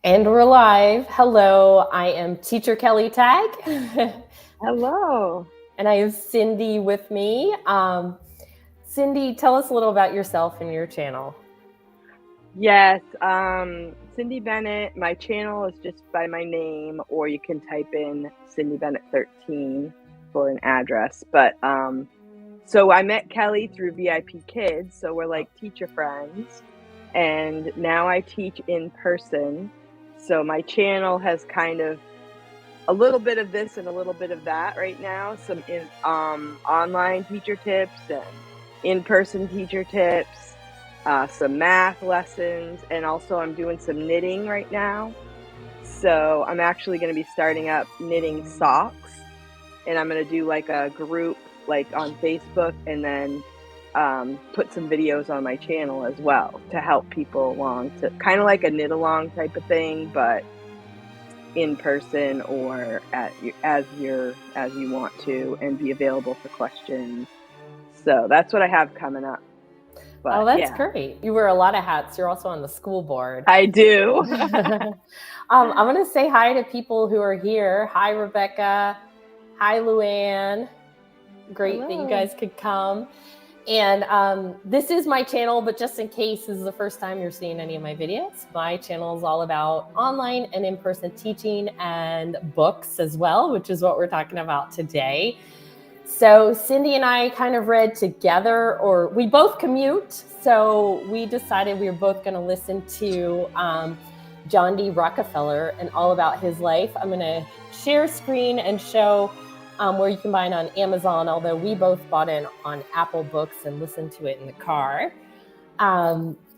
And we're live. Hello, I am Teacher Kelly Tag. Hello. And I have Cindy with me. Cindy, tell us a little about yourself and your channel. Yes, Cindy Bennett. My channel is just by my name, or you can type in Cindy Bennett 13 for an address. But so I met Kelly through VIP Kids, so we're like teacher friends. And now I teach in person. So my channel has kind of a little bit of this and a little bit of that right now. Some online teacher tips and in-person teacher tips, some math lessons, and also I'm doing some knitting right now. So I'm actually going to be starting up knitting socks, and I'm going to do like a group like on Facebook, and then put some videos on my channel as well to help people along, to kind of like a knit along type of thing, but in person or as you want to, and be available for questions. So that's what I have coming up. But that's great. You wear a lot of hats. You're also on the school board. I do. I'm going to say hi to people who are here. Hi, Rebecca. Hi, Luann. Great Hello. That you guys could come. And this is my channel, but just in case this is the first time you're seeing any of my videos, my channel is all about online and in-person teaching and books as well, which is what we're talking about today. So Cindy and I kind of read together, or we both commute. So we decided we were both going to listen to John D. Rockefeller and all about his life. I'm going to share screen and show where you can buy it on Amazon, although we both bought it on Apple Books and listened to it in the car.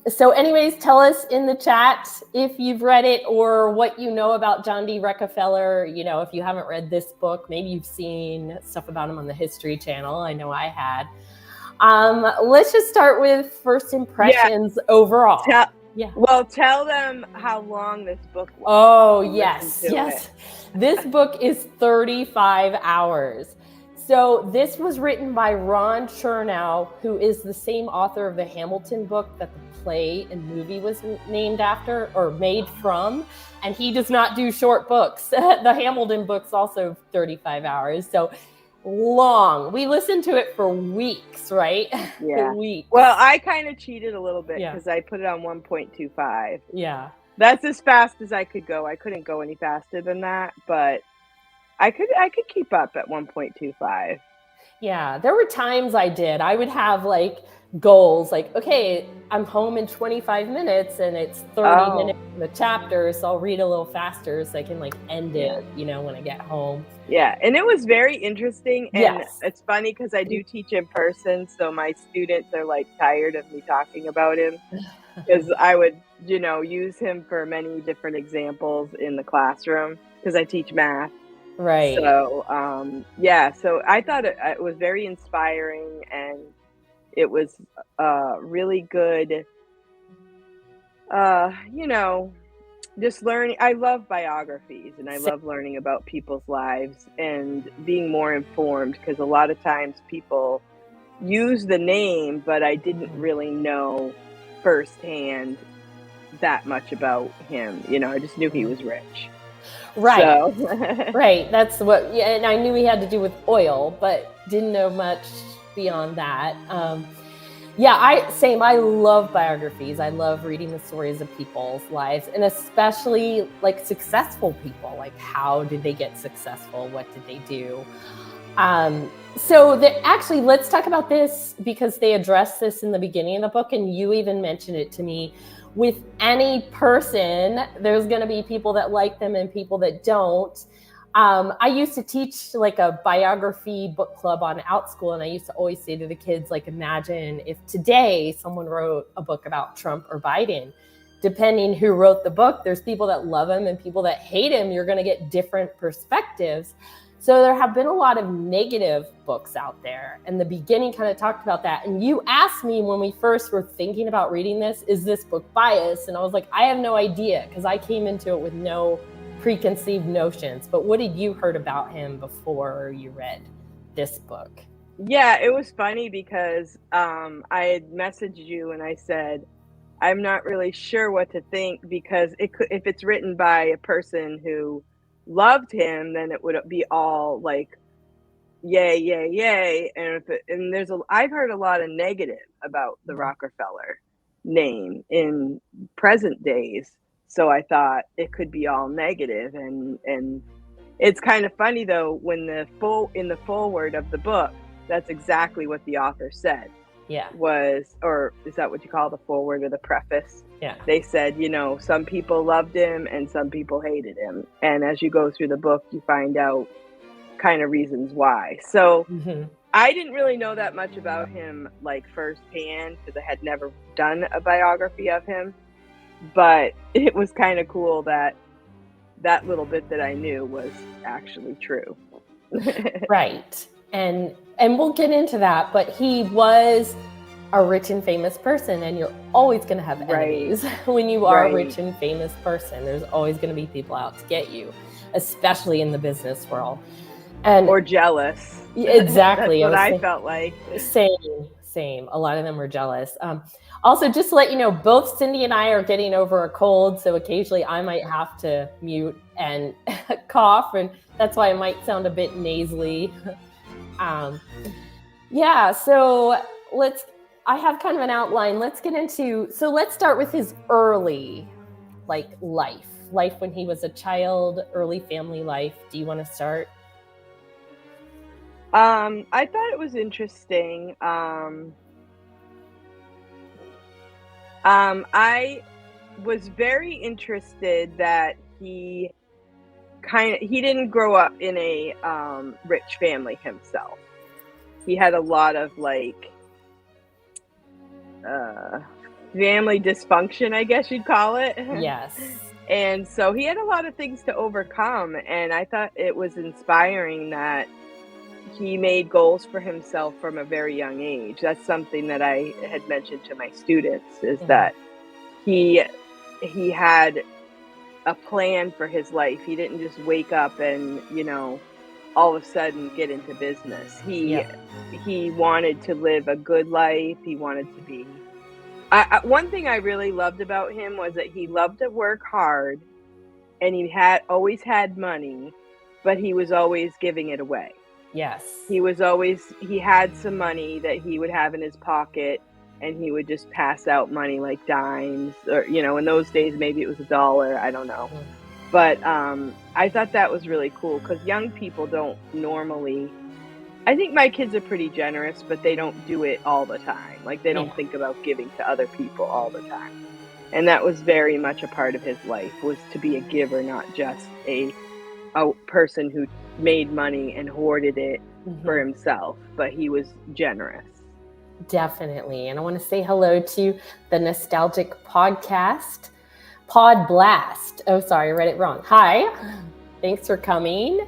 So anyways, tell us in the chat if you've read it or what you know about John D. Rockefeller. You know, if you haven't read this book, maybe you've seen stuff about him on the History Channel. I know I had. Let's just start with first impressions overall. Well, tell them how long this book was. Oh, yes. This book is 35 hours. So this was written by Ron Cherow, who is the same author of the Hamilton book that the play and movie was named after or made from. And he does not do short books. The Hamilton book's also 35 hours. So long. We listened to it for weeks, right? Yeah. Weeks. Well, I kind of cheated a little bit because I put it on 1.25. Yeah. That's as fast as I could go. I couldn't go any faster than that, but I could keep up at 1.25. Yeah, there were times I did. I would have like goals, like, okay, I'm home in 25 minutes and it's 30 minutes in the chapter, so I'll read a little faster so I can like end it, you know, when I get home. Yeah, and it was very interesting, and it's funny because I do teach in person, so my students are like tired of me talking about him because I would, you know, use him for many different examples in the classroom because I teach math. Right. So, so I thought it was very inspiring, and it was really good, you know, just learning. I love biographies, and I love learning about people's lives and being more informed, because a lot of times people use the name, but I didn't really know firsthand that much about him. You know, I just knew he was rich. Right. So. Right. That's what, and I knew he had to do with oil, but didn't know much beyond that. I love biographies. I love reading the stories of people's lives, and especially like successful people. Like, how did they get successful? What did they do? Actually, let's talk about this because they address this in the beginning of the book, and you even mentioned it to me. With any person, there's going to be people that like them and people that don't. I used to teach like a biography book club on OutSchool, and I used to always say to the kids, like, imagine if today someone wrote a book about Trump or Biden. Depending who wrote the book, there's people that love him and people that hate him. You're going to get different perspectives. So there have been a lot of negative books out there, and the beginning kind of talked about that. And you asked me when we first were thinking about reading this, is this book biased? And I was like, I have no idea, because I came into it with no preconceived notions. But what did you heard about him before you read this book? Yeah, it was funny because I had messaged you and I said, I'm not really sure what to think, because if it's written by a person who loved him, then it would be all like yay, yay, yay. And I've heard a lot of negative about the Rockefeller name in present days. So I thought it could be all negative, and it's kind of funny though, when in the foreword of the book, that's exactly what the author said. Yeah. Or is that what you call the foreword or the preface? Yeah. They said, some people loved him and some people hated him. And as you go through the book, you find out kind of reasons why. So I didn't really know that much about him like firsthand, because I had never done a biography of him. But it was kind of cool that little bit that I knew was actually true. Right. And we'll get into that, but he was a rich and famous person, and you're always going to have enemies when you are a rich and famous person. There's always going to be people out to get you, especially in the business world. Or jealous. Exactly. That's what I felt like. Same. A lot of them were jealous. Also, just to let you know, both Cindy and I are getting over a cold, so occasionally I might have to mute and cough, and that's why I might sound a bit nasally. So I have kind of an outline. Let's start with his early life when he was a child, early family life. Do you want to start? I thought it was interesting. I was very interested that he didn't grow up in a rich family himself. He had a lot of family dysfunction, I guess you'd call it. Yes. And so he had a lot of things to overcome, and I thought it was inspiring that he made goals for himself from a very young age. That's something that I had mentioned to my students, is that he had a plan for his life. He didn't just wake up and, all of a sudden get into business. He wanted to live a good life. He wanted to be... one thing I really loved about him was that he loved to work hard, and he always had money, but he was always giving it away. Yes. He had some money that he would have in his pocket, and he would just pass out money like dimes, or, in those days, maybe it was $1. I don't know. But I thought that was really cool, because young people don't normally... I think my kids are pretty generous, but they don't do it all the time. They don't think about giving to other people all the time. And that was very much a part of his life, was to be a giver, not just a person who made money and hoarded it for himself, but he was generous. Definitely. And I want to say hello to the Nostalgic Podcast, Pod Blast. Oh, sorry, I read it wrong. Hi, thanks for coming.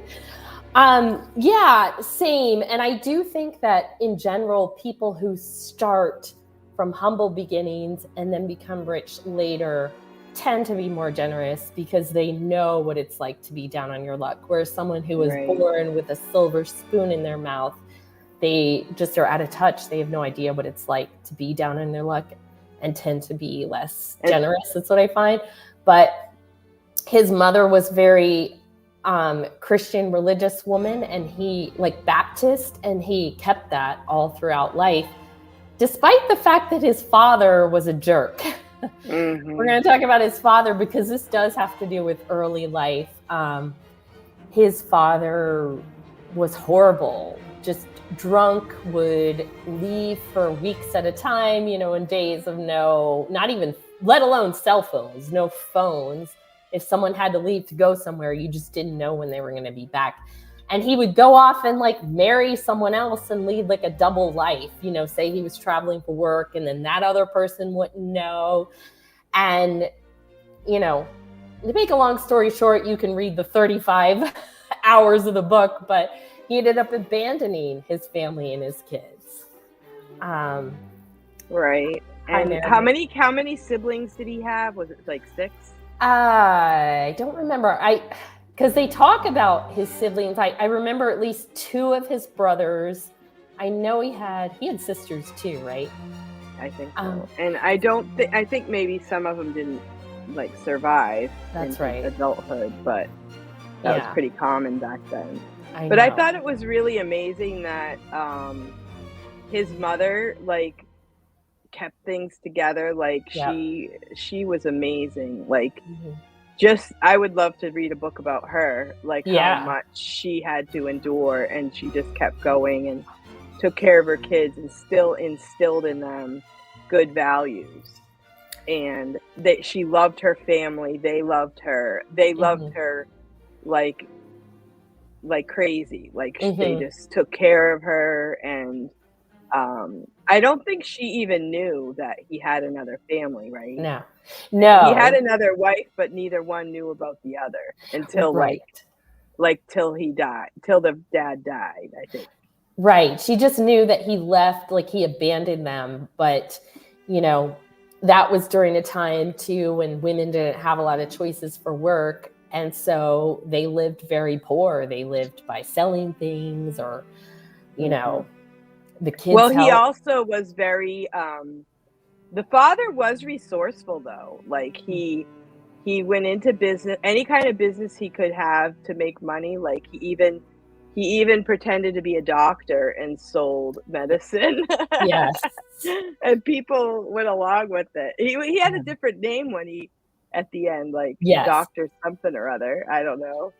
Same. And I do think that in general, people who start from humble beginnings and then become rich later tend to be more generous, because they know what it's like to be down on your luck. Whereas someone who was born with a silver spoon in their mouth, they just are out of touch. They have no idea what it's like to be down on their luck and tend to be less generous. That's what I find. But his mother was very Christian religious woman, and he Baptist, and he kept that all throughout life, despite the fact that his father was a jerk. We're going to talk about his father, because this does have to do with early life. His father was horrible, just drunk, would leave for weeks at a time, in days of not even, let alone cell phones, no phones. If someone had to leave to go somewhere, you just didn't know when they were going to be back. And he would go off and marry someone else and lead a double life, say he was traveling for work, and then that other person wouldn't know. And, to make a long story short, you can read the 35 hours of the book, but he ended up abandoning his family and his kids. Right. And how many siblings did he have? Was it 6? I don't remember. Because they talk about his siblings. I remember at least 2 of his brothers. I know he had sisters too, right? I think so. And I think maybe some of them didn't like survive That's into right. adulthood, but that was pretty common back then. I But know. I thought it was really amazing that his mother like kept things together. Like she was amazing. Like just I would love to read a book about her, like how much she had to endure, and she just kept going and took care of her kids and still instilled in them good values. And she loved her family. They loved her. They loved her like crazy. Like they just took care of her. And I don't think she even knew that he had another family, right? No. He had another wife, but neither one knew about the other until like till he died, till the dad died, I think. Right. She just knew that he left, like he abandoned them. But, you know, that was during a time too when women didn't have a lot of choices for work. And so they lived very poor. They lived by selling things or, you know, the kids. Well, he also was very, the father was resourceful though. Like he went into business, any kind of business he could have to make money. Like he even pretended to be a doctor and sold medicine. Yes. And people went along with it. He had a different name when he, at the end, like Dr. something or other. I don't know.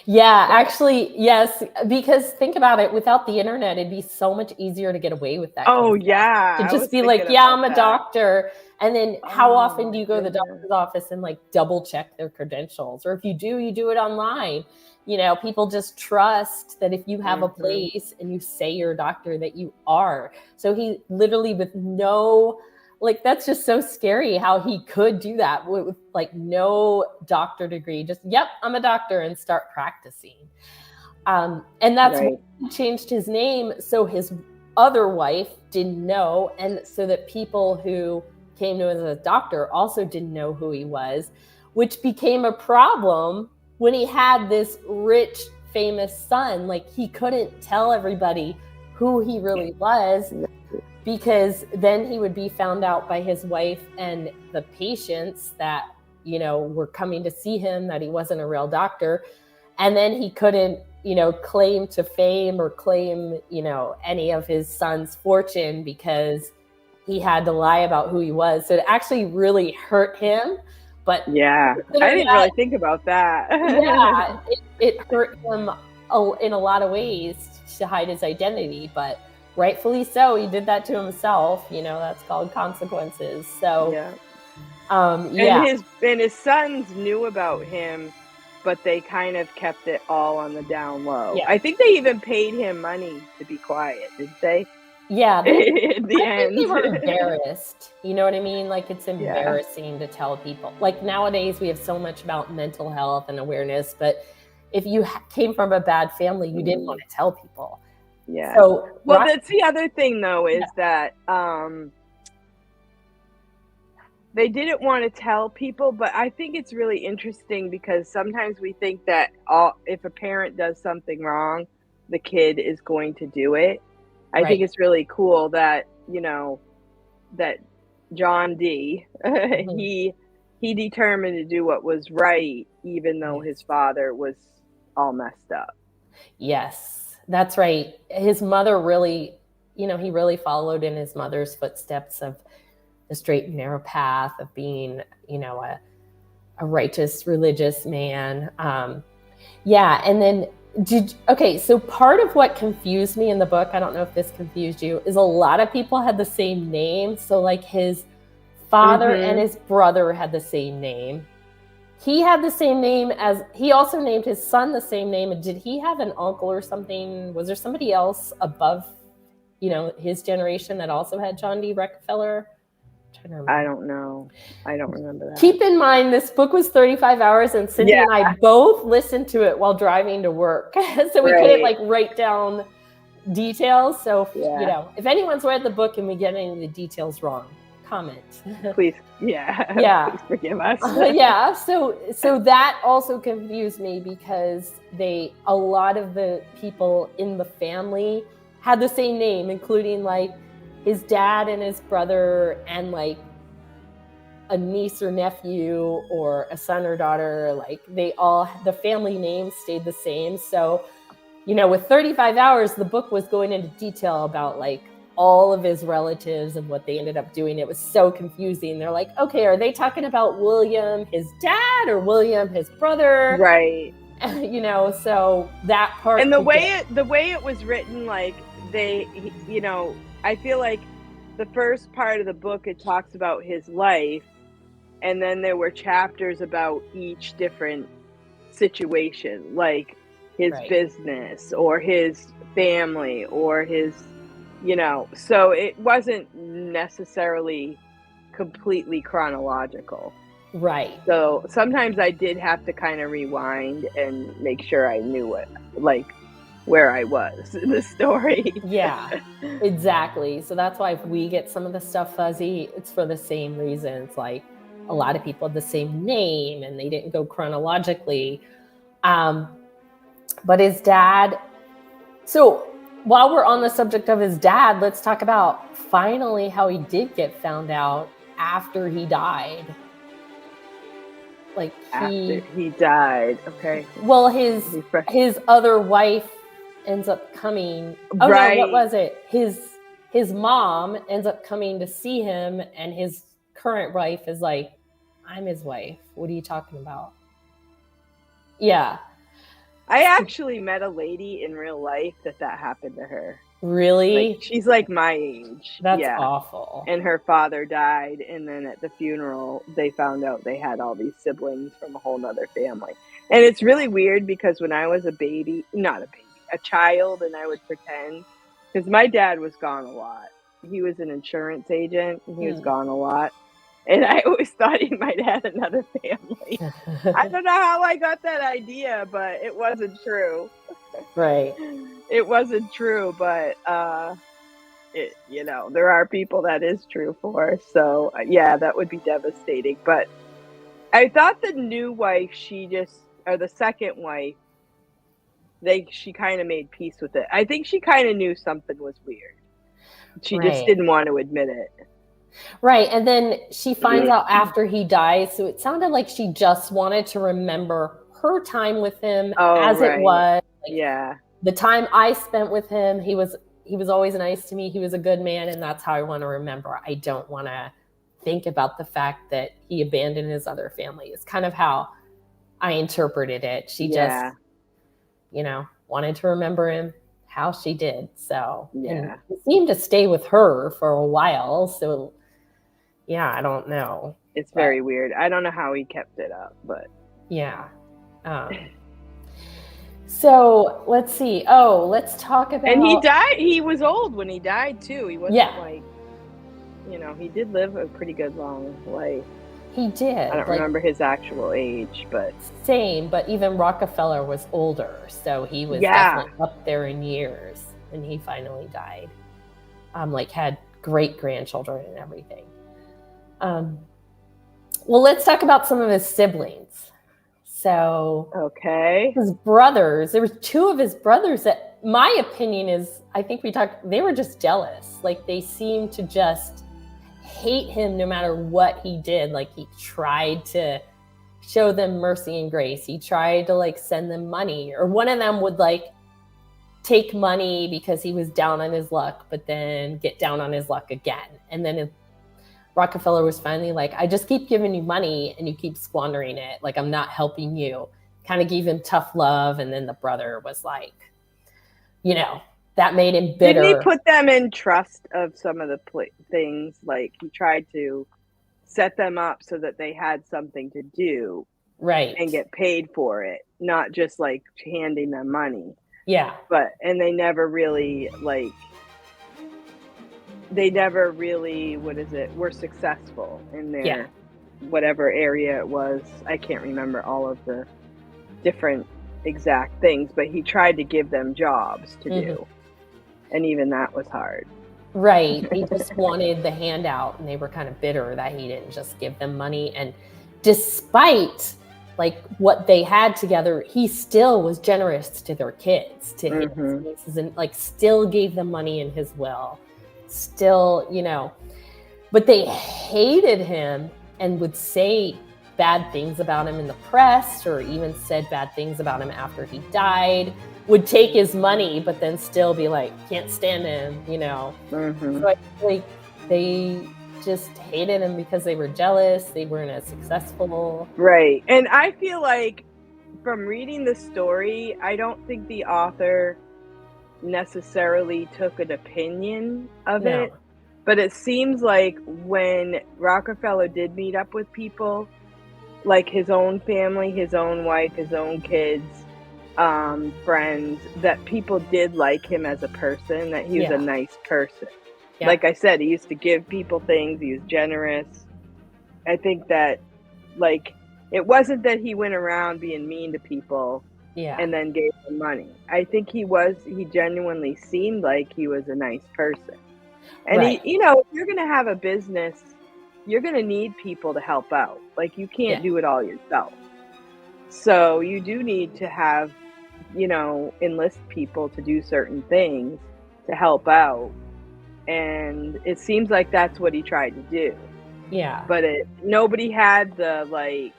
Yeah, actually, yes. Because think about it, without the internet, it'd be so much easier to get away with that. Oh, yeah. To just be like, yeah, I'm a doctor. And then how often do you go to the doctor's office and like double check their credentials? Or if you do it online. You know, people just trust that if you have a place and you say you're a doctor, that you are. So he literally with no, like, that's just so scary how he could do that with like no doctor degree. Just, yep, I'm a doctor, and start practicing. And that's why he changed his name. So his other wife didn't know. And so that people who came to him as a doctor also didn't know who he was, which became a problem when he had this rich, famous son. Like he couldn't tell everybody who he really was, because then he would be found out by his wife and the patients that, you know, were coming to see him, that he wasn't a real doctor. And then he couldn't, you know, claim to fame or claim, you know, any of his son's fortune because he had to lie about who he was. So it actually really hurt him. But yeah, I didn't really think about that. Yeah, it hurt him in a lot of ways to hide his identity, but rightfully so. He did that to himself. You know, that's called consequences. So, And his sons knew about him, but they kind of kept it all on the down low. Yeah. I think they even paid him money to be quiet, didn't they? Yeah, at the end. They were embarrassed. You know what I mean? Like, it's embarrassing to tell people. Like nowadays, we have so much about mental health and awareness, but if you came from a bad family, you didn't want to tell people. Yeah. So, well, that's the other thing, though, is that they didn't want to tell people, but I think it's really interesting because sometimes we think that if a parent does something wrong, the kid is going to do it. I think it's really cool that, you know, that John D, he determined to do what was right, even though his father was all messed up. Yes, that's right. His mother really, you know, he really followed in his mother's footsteps of the straight and narrow path of being, you know, a righteous, religious man. And then so part of what confused me in the book, I don't know if this confused you, is a lot of people had the same name. So like his father and his brother had the same name. He had the same name he also named his son the same name. And did he have an uncle or something? Was there somebody else above, you know, his generation that also had John D. Rockefeller? I don't know. I don't remember that. Keep in mind, this book was 35 hours, and Cindy and I both listened to it while driving to work. So we couldn't like write down details. So, you know, if anyone's read the book and we get any of the details wrong, comment. Please. Please forgive us. So that also confused me because a lot of the people in the family had the same name, including like his dad and his brother and like a niece or nephew or a son or daughter, like the family names stayed the same. So, with 35 hours, the book was going into detail about like all of his relatives and what they ended up doing. It was so confusing. They're like, okay, are they talking about William, his dad, or William, his brother? Right. So that part. And the way it was written, like I feel like the first part of the book, it talks about his life, and then there were chapters about each different situation, like his business or his family or his, so it wasn't necessarily completely chronological. Right. So sometimes I did have to kind of rewind and make sure I knew where I was in the story. Yeah, exactly. So that's why if we get some of the stuff fuzzy, it's for the same reason. It's like a lot of people have the same name and they didn't go chronologically. But his dad, so while we're on the subject of his dad, let's talk about finally how he did get found out after he died. Like after he died, okay. Well, his other wife ends up coming. Oh right. No, what was it? His mom ends up coming to see him, and his current wife is like, "I'm his wife. What are you talking about?" Yeah. I actually met a lady in real life that happened to her. Really? Like, she's like my age. That's awful. And her father died, and then at the funeral, they found out they had all these siblings from a whole nother family. And it's really weird because when I was a child, and I would pretend, because my dad was gone a lot. He was an insurance agent, and he was gone a lot. And I always thought he might have another family. I don't know how I got that idea, but it wasn't true. Right. It wasn't true, but there are people that is true for. So yeah, that would be devastating. But I thought the new wife, or the second wife, she kind of made peace with it. I think she kind of knew something was weird. She just didn't want to admit it. Right. And then she finds out after he dies. So it sounded like she just wanted to remember her time with him as it was. Like, the time I spent with him, he was always nice to me. He was a good man. And that's how I want to remember. I don't want to think about the fact that he abandoned his other family. It's kind of how I interpreted it. She just, wanted to remember him how she did. So and he seemed to stay with her for a while. So yeah, I don't know. It's very weird. I don't know how he kept it up, but yeah. So let's see. Oh, let's talk about. And he died. He was old when he died too. He wasn't like, he did live a pretty good long life. He did. I don't remember his actual age, but same. But even Rockefeller was older, so he was definitely up there in years when he finally died. Had great grandchildren and everything. Well, let's talk about some of his siblings. So, his brothers, there was two of his brothers that my opinion is, I think they were just jealous. Like they seemed to just hate him no matter what he did. Like he tried to show them mercy and grace. He tried to send them money, or one of them would take money because he was down on his luck, but then get down on his luck again. And then Rockefeller was finally like, I just keep giving you money and you keep squandering it. Like, I'm not helping you. Kind of gave him tough love. And then the brother was like, that made him bitter. Didn't he put them in trust of some of the things? Like he tried to set them up so that they had something to do. Right. And get paid for it. Not just handing them money. Yeah. And they never really were successful in their whatever area it was. I can't remember all of the different exact things, but he tried to give them jobs to do. And even that was hard. Right. He just wanted the handout, and they were kind of bitter that he didn't just give them money. And despite what they had together, he still was generous to their kids, to his nieces, and still gave them money in his will. still, but they hated him and would say bad things about him in the press, or even said bad things about him after he died, would take his money, but then still be like, can't stand him, So I feel like they just hated him because they were jealous. They weren't as successful. Right. And I feel like from reading the story, I don't think the author necessarily took an opinion of it, but it seems like when Rockefeller did meet up with people, like his own family, his own wife, his own kids, friends, that people did like him as a person, that he was a nice person. Like I said, he used to give people things, he was generous. I think that, like, it wasn't that he went around being mean to people and then gave them money. I think he genuinely seemed like he was a nice person. And he, if you're going to have a business, you're going to need people to help out. Like, you can't do it all yourself. So you do need to have, enlist people to do certain things to help out. And it seems like that's what he tried to do. Yeah. But nobody had the, like,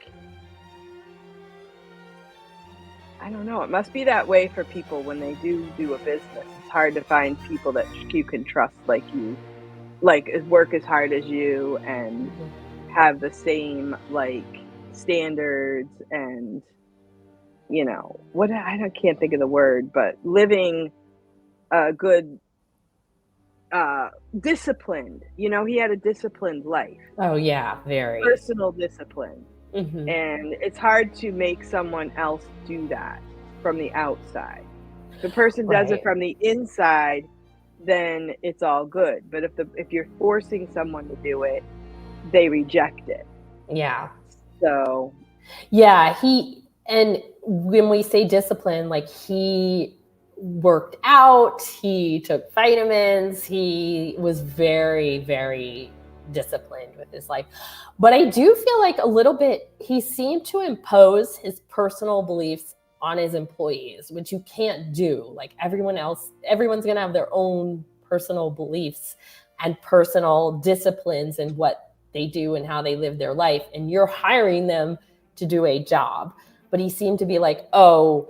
I don't know. It must be that way for people when they do a business. It's hard to find people that you can trust, like you, like work as hard as you and have the same, like, standards and, I can't think of the word, but living a good, disciplined. He had a disciplined life. Oh yeah, very personal discipline. And it's hard to make someone else do that from the outside. If the person does it from the inside, then it's all good. But if you're forcing someone to do it, they reject it. Yeah. So yeah, and when we say discipline, like, he worked out, he took vitamins, he was very, very disciplined with his life. But I do feel like a little bit he seemed to impose his personal beliefs on his employees, which you can't do. Like, everyone's gonna have their own personal beliefs and personal disciplines in what they do and how they live their life, and you're hiring them to do a job. But he seemed to be like, oh,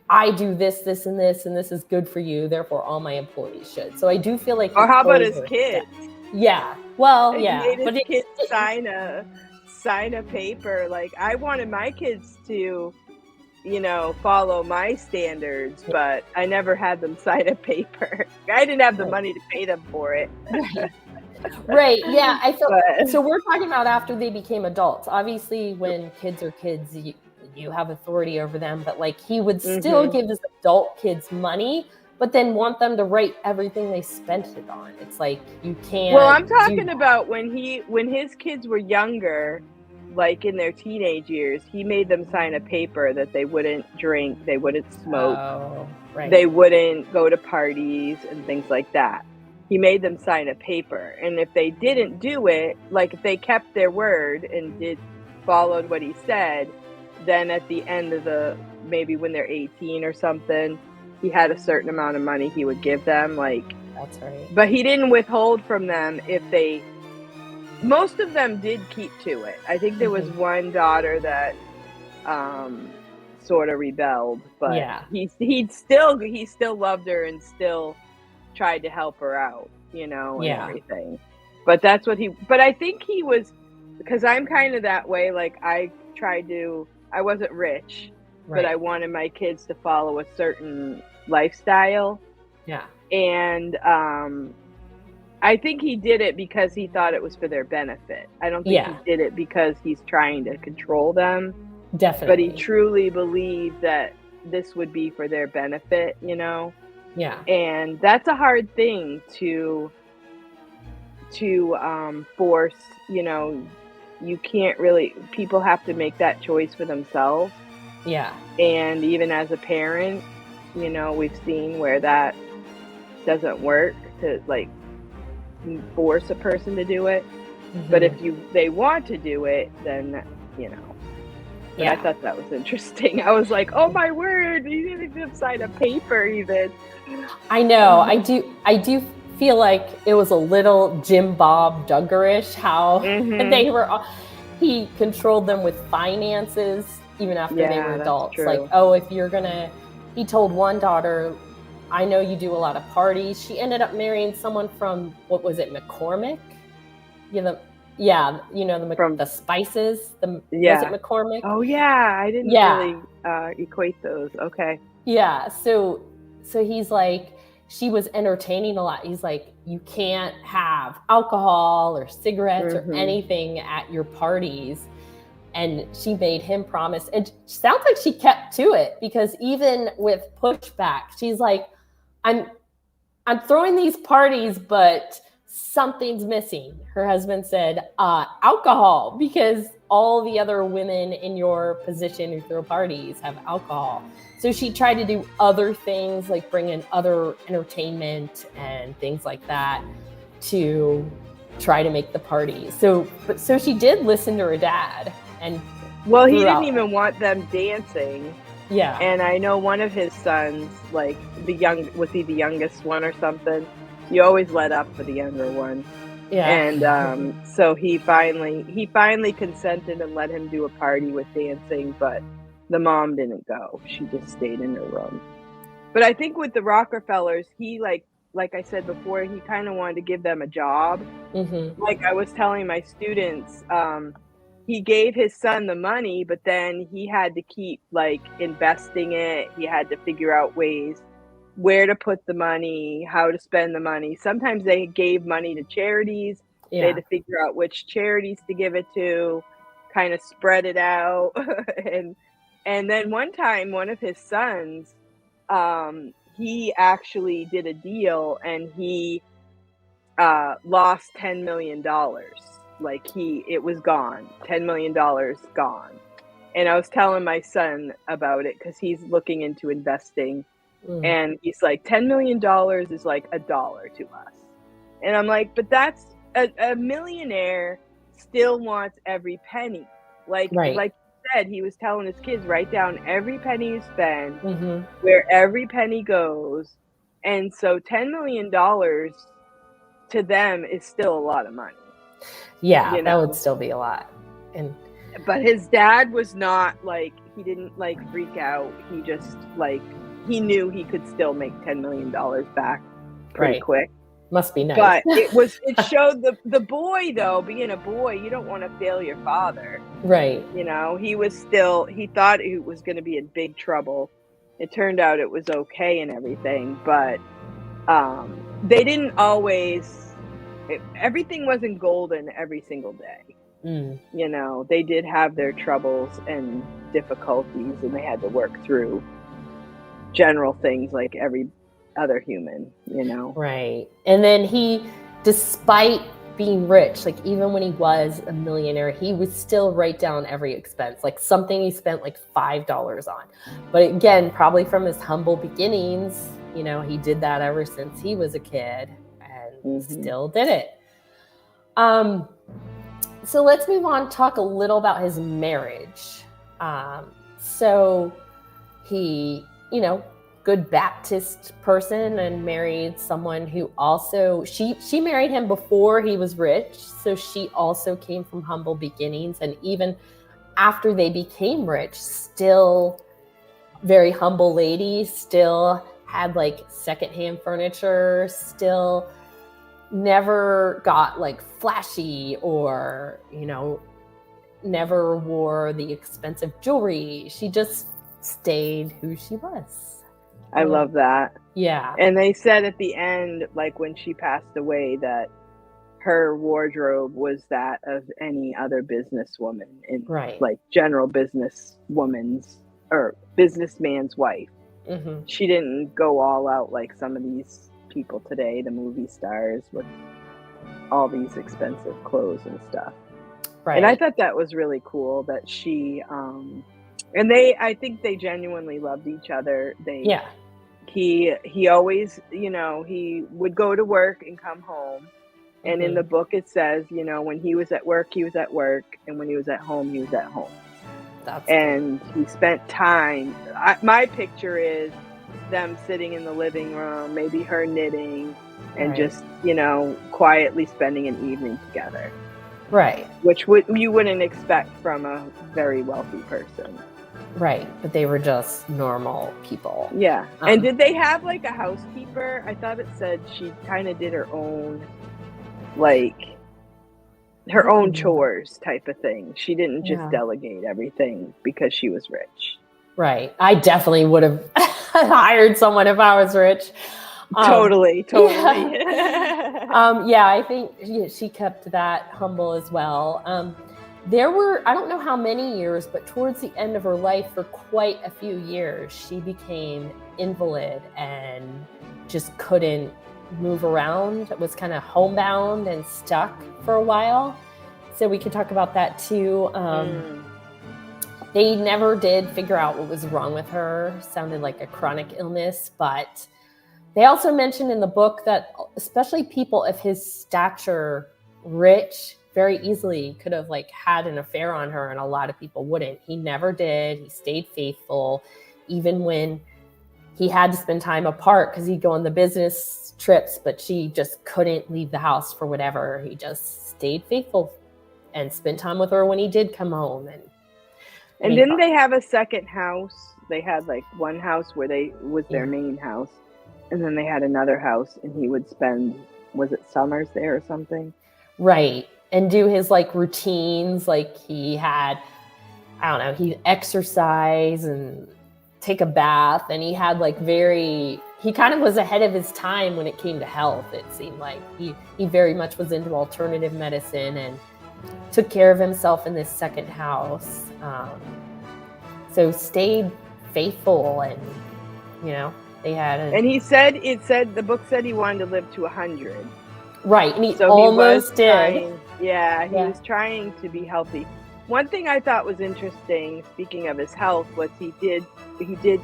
I do this, this, and this, and this is good for you, therefore all my employees should. So I do feel like, or how about his kids? Yeah. Well, he made his kids sign a paper. Like, I wanted my kids to, follow my standards, but I never had them sign a paper. I didn't have the money to pay them for it. Right. Yeah. I feel so. We're talking about after they became adults. Obviously, when kids are kids, you have authority over them, but, like, he would still give his adult kids money, but then want them to write everything they spent it on. It's like, you can't. Well, I'm talking about when his kids were younger, like in their teenage years, he made them sign a paper that they wouldn't drink, they wouldn't smoke, they wouldn't go to parties and things like that. He made them sign a paper, and if they didn't do it, like if they kept their word and followed what he said, then at the end of maybe when they're 18 or something, he had a certain amount of money he would give them. Like, that's right. But he didn't withhold from them most of them did keep to it. I think there was one daughter that sort of rebelled, but he still loved her and still tried to help her out, and everything. But that's what but I think he was, because I'm kind of that way. Like, I wasn't rich, but I wanted my kids to follow a certain lifestyle. Yeah. And I think he did it because he thought it was for their benefit. I don't think he did it because he's trying to control them. Definitely. But he truly believed that this would be for their benefit, Yeah. And that's a hard thing to force, you can't really, people have to make that choice for themselves. Yeah. And even as a parent, we've seen where that doesn't work, to, like, force a person to do it. But if they want to do it, then, But I thought that was interesting. I was like, oh my word, you didn't even sign a paper even. I know. I do feel like it was a little Jim Bob Duggarish how they were. He controlled them with finances even after they were adults. Like, oh, if you're gonna, he told one daughter, I know you do a lot of parties. She ended up marrying someone from, what was it, McCormick? The spices. Was it McCormick? Oh yeah, I didn't really equate those. Okay. Yeah, so he's like, she was entertaining a lot. He's like, you can't have alcohol or cigarettes or anything at your parties. And she made him promise. It sounds like she kept to it, because even with pushback, she's like, I'm throwing these parties, but something's missing. Her husband said, alcohol, because all the other women in your position who throw parties have alcohol. So she tried to do other things, like bring in other entertainment and things like that to try to make the parties. So she did listen to her dad. And well, he didn't even want them dancing. Yeah. And I know one of his sons, like was he the youngest one or something? You always let up for the younger one. Yeah. And so he finally consented and let him do a party with dancing, but the mom didn't go. She just stayed in her room. But I think with the Rockefellers, he like I said before, he kind of wanted to give them a job. Like I was telling my students, he gave his son the money, but then he had to keep like investing it. He had to figure out ways where to put the money, how to spend the money. Sometimes they gave money to charities. They had to figure out which charities to give it to, kind of spread it out. And then one time, one of his sons, he actually did a deal and he lost $10 million. Like it was gone, $10 million gone. And I was telling my son about it because he's looking into investing. And he's like, $10 million is like $1 to us. And I'm like, but that's a millionaire still wants every penny. Like you said, he was telling his kids, write down every penny you spend, where every penny goes. And so $10 million to them is still a lot of money. Yeah, that would still be a lot. But his dad was not like, he didn't like freak out. He just like, he knew he could still make $10 million back pretty quick. Must be nice. But it showed the boy, though, being a boy, you don't want to fail your father. Right. You know, he thought it was going to be in big trouble. It turned out it was okay and everything, but they didn't always, everything wasn't golden every single day. You know, they did have their troubles and difficulties, and they had to work through general things like every other human, you know. Right. And then he, despite being rich, like even when he was a millionaire, he would still write down every expense, like something he spent like $5 on. But again, probably from his humble beginnings, you know, he did that ever since he was a kid and still did it. So let's move on, talk a little about his marriage. So he, you know, good Baptist person, and married someone who also, she married him before he was rich. So she also came from humble beginnings. And even after they became rich, still very humble lady, still had like secondhand furniture, still never got like flashy or, you know, never wore the expensive jewelry. She just stayed who she was. I love that. Yeah. And they said at the end, like when she passed away, that her wardrobe was that of any other businesswoman in like general businesswoman's or businessman's wife. She didn't go all out like some of these people today, the movie stars with all these expensive clothes and stuff. Right. And I thought that was really cool that she, and I think they genuinely loved each other. He always, you know, he would go to work and come home. And in the book it says, you know, when he was at work, he was at work. And when he was at home, he was at home. And he spent time. My picture is them sitting in the living room, maybe her knitting, and Right. just, quietly spending an evening together, Right. which you wouldn't expect from a very wealthy person. Right. But they were just normal people. Yeah. And did they have like a housekeeper? I thought it said she kind of did her own, like, her own chores type of thing. She didn't just Yeah. delegate everything because she was rich. Right. I definitely would have hired someone if I was rich. Totally. Yeah, I think she kept that humble as well. There were, I don't know how many years, but towards the end of her life, for quite a few years, she became invalid and just couldn't move around. Was kind of homebound and stuck for a while. So we could talk about that too. They never did figure out what was wrong with her. Sounded like a chronic illness, but they also mentioned in the book that especially people of his stature, rich, very easily could have like had an affair on her, and a lot of people wouldn't. He never did. He stayed faithful, even when he had to spend time apart because he'd go on the business trips, but she just couldn't leave the house for whatever. He just stayed faithful and spent time with her when he did come home. And didn't they have a second house? They had like one house where was their main house, and then they had another house, and he would spend, was it summers there or something? Right. And do his like routines. Like he had, I don't know, he'd exercise and take a bath, and he had like he kind of was ahead of his time when it came to health. It seemed like he very much was into alternative medicine and took care of himself in this second house. So stayed faithful, and they had and the book said he wanted to live to 100. Right, and he almost did. He was trying to be healthy. One thing I thought was interesting, speaking of his health, was he did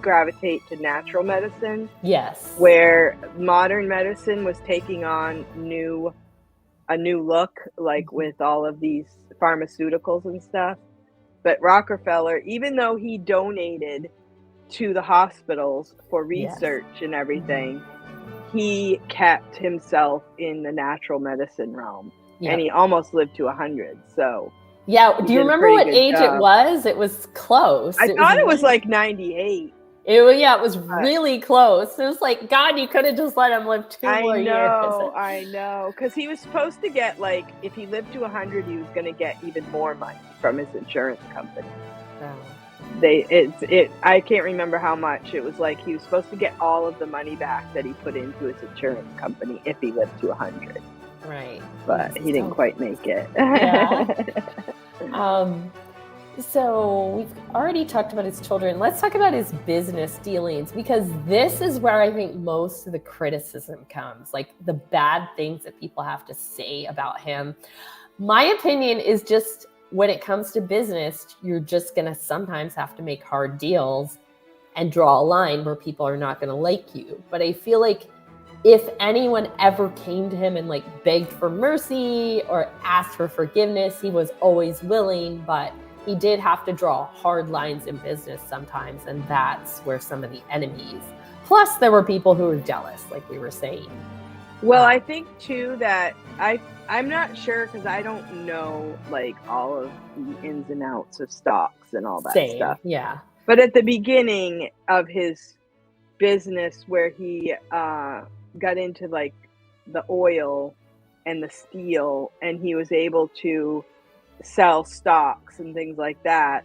gravitate to natural medicine. Yes. Where modern medicine was taking on a new look, like with all of these pharmaceuticals and stuff. But Rockefeller, even though he donated to the hospitals for research and everything, he kept himself in the natural medicine realm. Yep. And he almost lived to 100. So yeah, do you remember what age it was? It was close. I thought it was like 98. It was really close. It was like, God, you could have just let him live 2 more years. I know. Because he was supposed to get, like, if he lived to 100, he was going to get even more money from his insurance company. Wow. I can't remember how much. It was like he was supposed to get all of the money back that he put into his insurance company if he lived to 100. Right. But he didn't quite make it. Yeah. So we've already talked about his children. Let's talk about his business dealings, because this is where I think most of the criticism comes, like the bad things that people have to say about him. My opinion is just when it comes to business, you're just going to sometimes have to make hard deals and draw a line where people are not going to like you. But I feel like if anyone ever came to him and like begged for mercy or asked for forgiveness, he was always willing, but he did have to draw hard lines in business sometimes, and that's where some of the enemies. Plus, there were people who were jealous, like we were saying. Well, I think too that I'm not sure, because I don't know like all of the ins and outs of stocks and all that stuff. Yeah. But at the beginning of his business, where he got into like the oil and the steel, and he was able to sell stocks and things like that,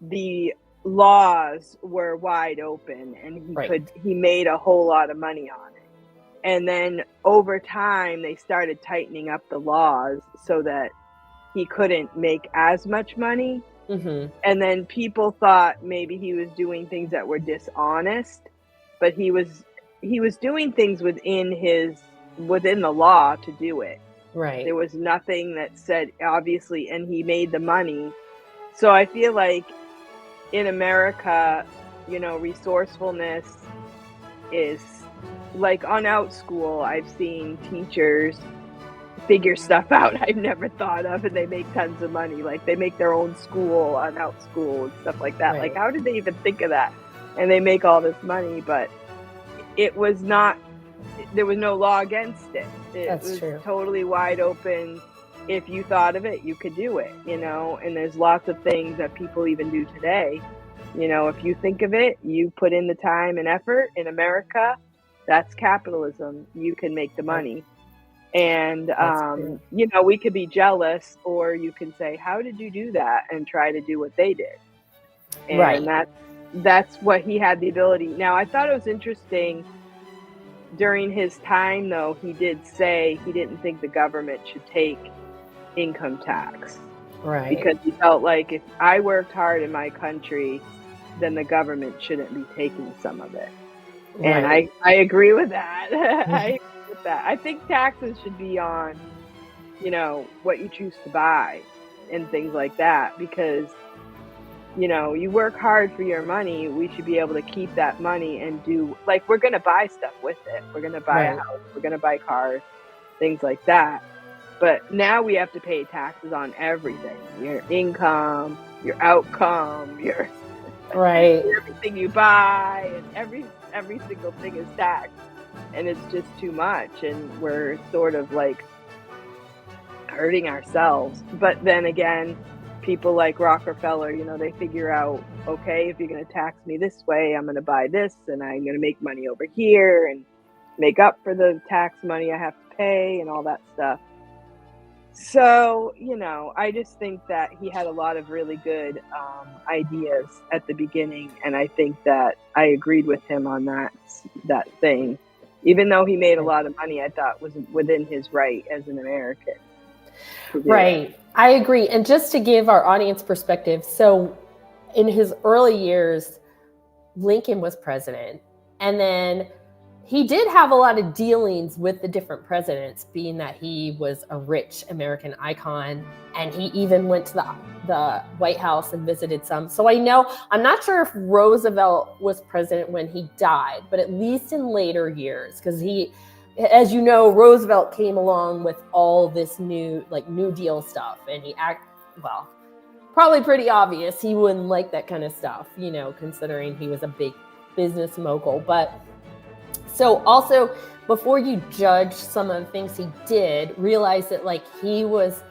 the laws were wide open, and he made a whole lot of money on it. And then over time they started tightening up the laws so that he couldn't make as much money. Mm-hmm. And then people thought maybe he was doing things that were dishonest, but he was doing things within the law to do it. Right. There was nothing that said, obviously, and he made the money. So I feel like in America, resourcefulness is like on OutSchool. I've seen teachers figure stuff out I've never thought of, and they make tons of money. Like they make their own school on OutSchool and stuff like that. Right. Like, how did they even think of that? And they make all this money, but it was not there was no law against it. It was true. totally wide open. If you thought of it, you could do it, and there's lots of things that people even do today. If you think of it, you put in the time and effort in America, that's capitalism. You can make the money. And, we could be jealous, or you can say, how did you do that? And try to do what they did. And that's what he had the ability. Now, I thought it was interesting during his time, though, he did say he didn't think the government should take income tax. Right. Because he felt like if I worked hard in my country, then the government shouldn't be taking some of it. Right. And I agree with that. I agree with that. I think taxes should be on, what you choose to buy and things like that, because you work hard for your money. We should be able to keep that money and do, like, we're going to buy stuff with it. We're going to buy a house. We're going to buy cars, things like that. But now we have to pay taxes on everything. Your income, your outcome, your everything you buy, and every single thing is taxed. And it's just too much. And we're sort of like hurting ourselves. But then again, people like Rockefeller, they figure out, okay, if you're going to tax me this way, I'm going to buy this, and I'm going to make money over here and make up for the tax money I have to pay and all that stuff. So, I just think that he had a lot of really good ideas at the beginning, and I think that I agreed with him on that thing. Even though he made a lot of money, I thought was within his right as an American. Right. I agree. And just to give our audience perspective, so in his early years, Lincoln was president, and then he did have a lot of dealings with the different presidents, being that he was a rich American icon, and he even went to the White House and visited some. So I'm not sure if Roosevelt was president when he died, but at least in later years, because as you know, Roosevelt came along with all this New Deal stuff, and probably pretty obvious he wouldn't like that kind of stuff, considering he was a big business mogul. But so also, before you judge some of the things he did, realize that he was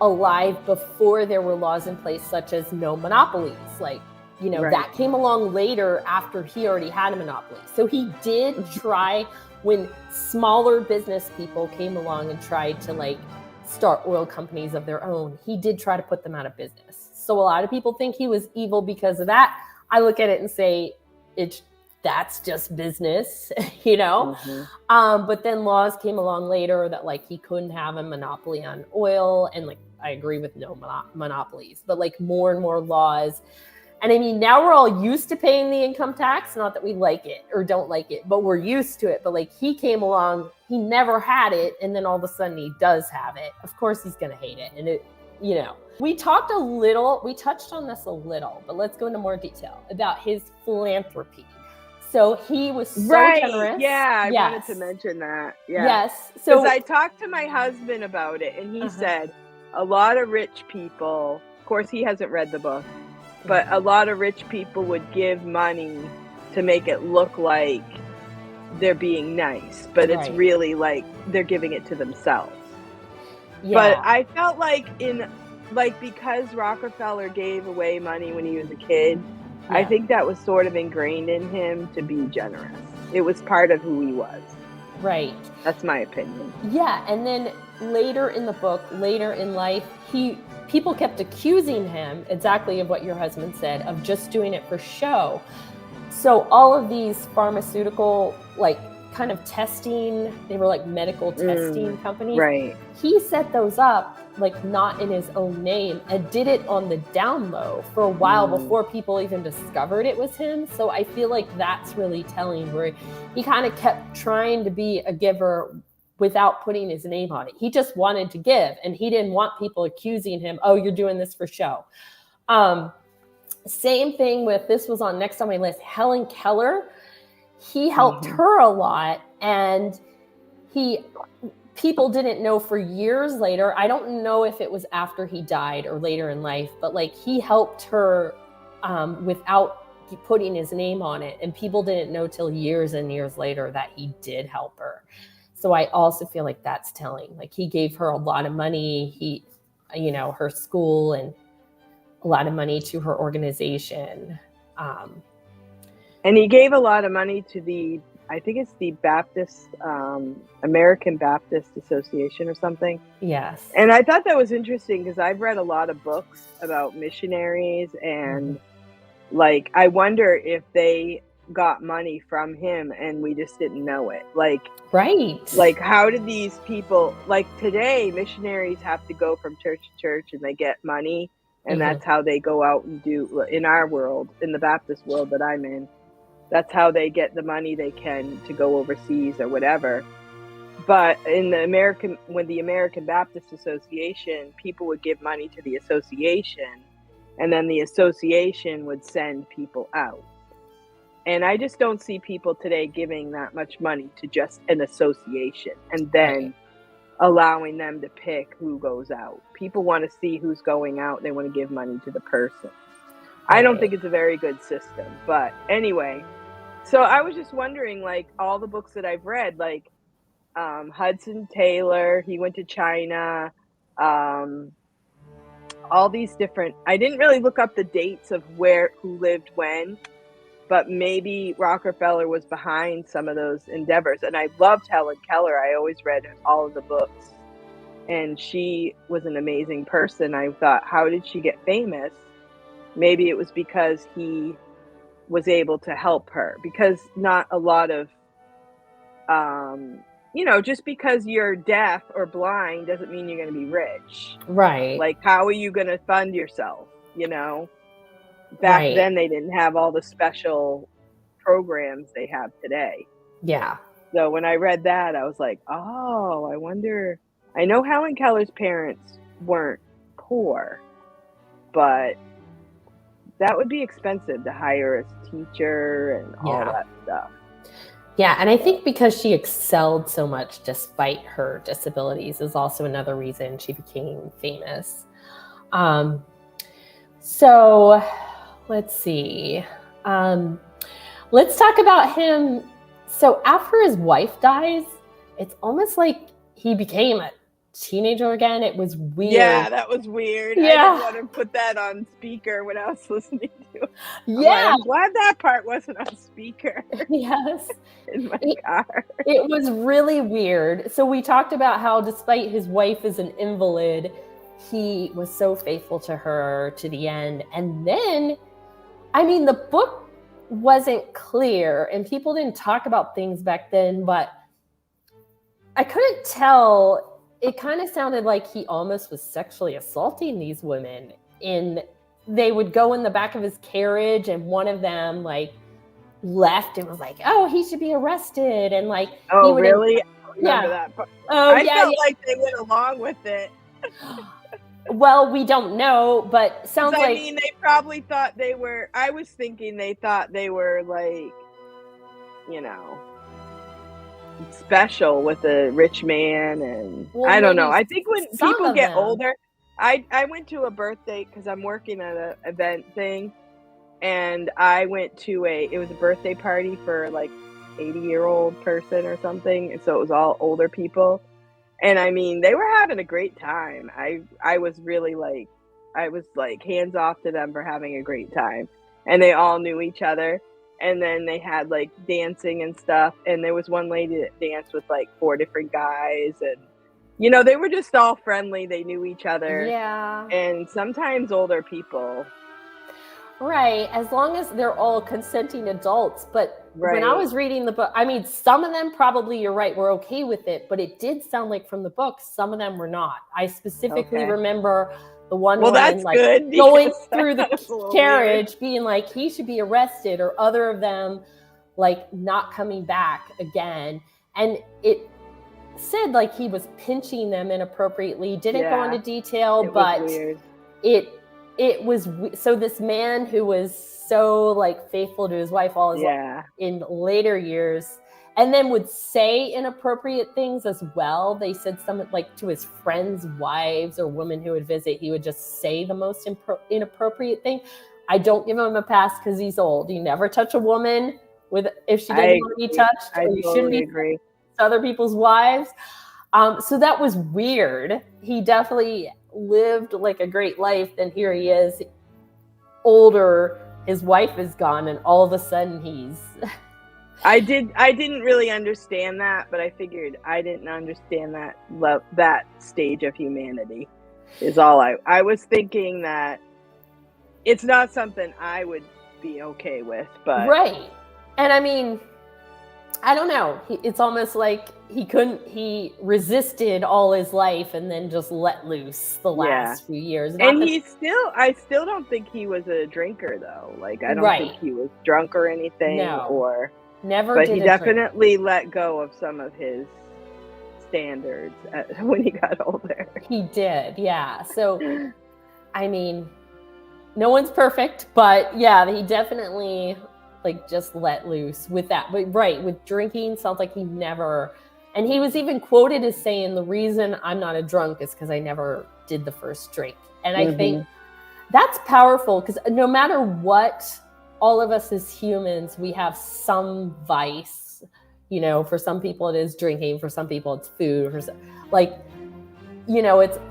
alive before there were laws in place, such as no monopolies. That came along later after he already had a monopoly. So he did try, when smaller business people came along and tried to start oil companies of their own, he did try to put them out of business. So a lot of people think he was evil because of that. I look at it and say, that's just business, But then laws came along later that he couldn't have a monopoly on oil, and I agree with no monopolies, but more and more laws. And I mean, now we're all used to paying the income tax, not that we like it or don't like it, but we're used to it. But he came along, he never had it, and then all of a sudden he does have it. Of course he's going to hate it. And we touched on this a little, but let's go into more detail about his philanthropy. So he was so generous. Yeah, I wanted to mention that. Yeah. Yes. So I talked to my husband about it, and he said a lot of rich people, of course he hasn't read the book, but a lot of rich people would give money to make it look like they're being nice, but it's really they're giving it to themselves. Yeah. But I felt because Rockefeller gave away money when he was a kid, I think that was sort of ingrained in him to be generous. It was part of who he was. Right. That's my opinion. Yeah, and then later in the book, later in life, people kept accusing him, exactly of what your husband said, of just doing it for show. So all of these pharmaceutical, kind of testing, they were medical testing companies. Right. He set those up, not in his own name, and did it on the down low for a while before people even discovered it was him. So I feel that's really telling, where he kind of kept trying to be a giver without putting his name on it. He just wanted to give, and he didn't want people accusing him, oh, you're doing this for show. Same thing with, this was on next on my list, Helen Keller. He helped her a lot, and people didn't know for years later. I don't know if it was after he died or later in life, but he helped her without putting his name on it. And people didn't know till years and years later that he did help her. So I also feel like that's telling. Like he gave her a lot of money, her school, and a lot of money to her organization. And he gave a lot of money to I think it's the Baptist, American Baptist Association or something. Yes. And I thought that was interesting because I've read a lot of books about missionaries, and like, I wonder if they got money from him and we just didn't know it. Like, right. Like, how did these people, like today, missionaries have to go from church to church and they get money, and that's how they go out and do, in our world, in the Baptist world that I'm in, that's how they get the money they can to go overseas or whatever. But when the American Baptist Association, people would give money to the association, and then the association would send people out. And I just don't see people today giving that much money to just an association and then allowing them to pick who goes out. People want to see who's going out. They want to give money to the person. I don't think it's a very good system. But anyway, so I was just wondering, like, all the books that I've read, like Hudson Taylor, he went to China, all these different, I didn't really look up the dates of who lived when, but maybe Rockefeller was behind some of those endeavors. And I loved Helen Keller. I always read all of the books, and she was an amazing person. I thought, how did she get famous? Maybe it was because he was able to help her, because not a lot of, just because you're deaf or blind doesn't mean you're going to be rich. Right. Like, how are you going to fund yourself? Back then they didn't have all the special programs they have today. Yeah. So when I read that, I was like, oh, I wonder. I know Helen Keller's parents weren't poor, but that would be expensive to hire a teacher and all that stuff. Yeah, and I think because she excelled so much despite her disabilities is also another reason she became famous. So let's see. Let's talk about him. So after his wife dies, it's almost like he became a teenager again. It was weird. Yeah, that was weird. Yeah. I didn't want to put that on speaker when I was listening to it. Yeah. I'm glad that part wasn't on speaker. Yes. In my car. It was really weird. So we talked about how despite his wife is an invalid, he was so faithful to her to the end. And then, the book wasn't clear and people didn't talk about things back then, but I couldn't tell. It kind of sounded like he almost was sexually assaulting these women. They would go in the back of his carriage, and one of them left and was like, "Oh, he should be arrested." And oh, really? I remember that part. Oh, I felt like they went along with it. Well, we don't know, but sounds like. They probably thought they were. I was thinking they thought they were special with a rich man, and I don't know. I think when people get older, I went to a birthday because I'm working at an event thing, and I went to it was a birthday party for 80-year-old person or something, and so it was all older people, and they were having a great time. I was really hands off to them for having a great time, and they all knew each other. And then they had dancing and stuff. And there was one lady that danced with 4 different guys. And, they were just all friendly. They knew each other. Yeah. And sometimes older people. Right. As long as they're all consenting adults. But when I was reading the book, some of them probably, you're right, were okay with it. But it did sound like from the book, some of them were not. I specifically remember the one that's good, going through the carriage weird. Being he should be arrested, or other of them not coming back again. And it said he was pinching them inappropriately. Didn't go into detail, but it was so this man who was so faithful to his wife all his life in later years, and then would say inappropriate things as well. They said something to his friends' wives or women who would visit, he would just say the most inappropriate thing. I don't give him a pass because he's old. You never touch a woman if she doesn't want to be touched, or you shouldn't be agree. To other people's wives. So that was weird. He definitely lived like a great life. Then here he is, older. His wife is gone, and all of a sudden he's. I didn't really understand that, but I figured I didn't understand that stage of humanity. Is all I was thinking that it's not something I would be okay with, but right. And I mean, I don't know. It's almost like he resisted all his life and then just let loose the last few years. And I still don't think he was a drinker though. Like, I don't think he was drunk or anything. No. Never but did he definitely let go of some of his standards when he got older. He did, yeah. So, I mean, no one's perfect, but yeah, he definitely like just let loose with that. But with drinking, sounds like he never. And he was even quoted as saying, the reason I'm not a drunk is because I never did the first drink. And I think that's powerful, because no matter what, all of us as humans, we have some vice. You know, for some people it is drinking, for some people it's food, it's,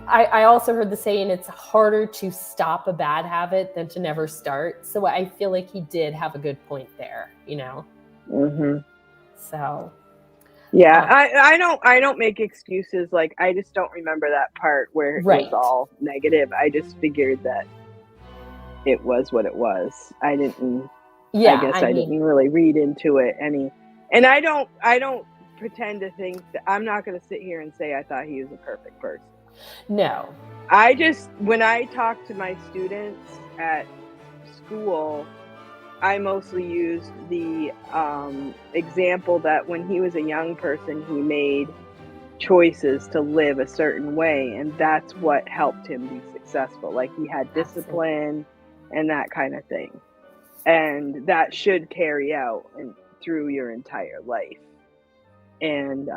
I also heard the saying, it's harder to stop a bad habit than to never start. So I feel like he did have a good point there, So. Yeah, I don't make excuses. Like, I just don't remember that part where it was all negative. I just figured that it was what it was. I didn't really read into it any. And I don't pretend to think that I'm not going to sit here and say I thought he was a perfect person. No. When I talk to my students at school, I mostly used the example that when he was a young person, he made choices to live a certain way, and that's what helped him be successful. Like, he had discipline and that kind of thing. And that should carry out through your entire life. And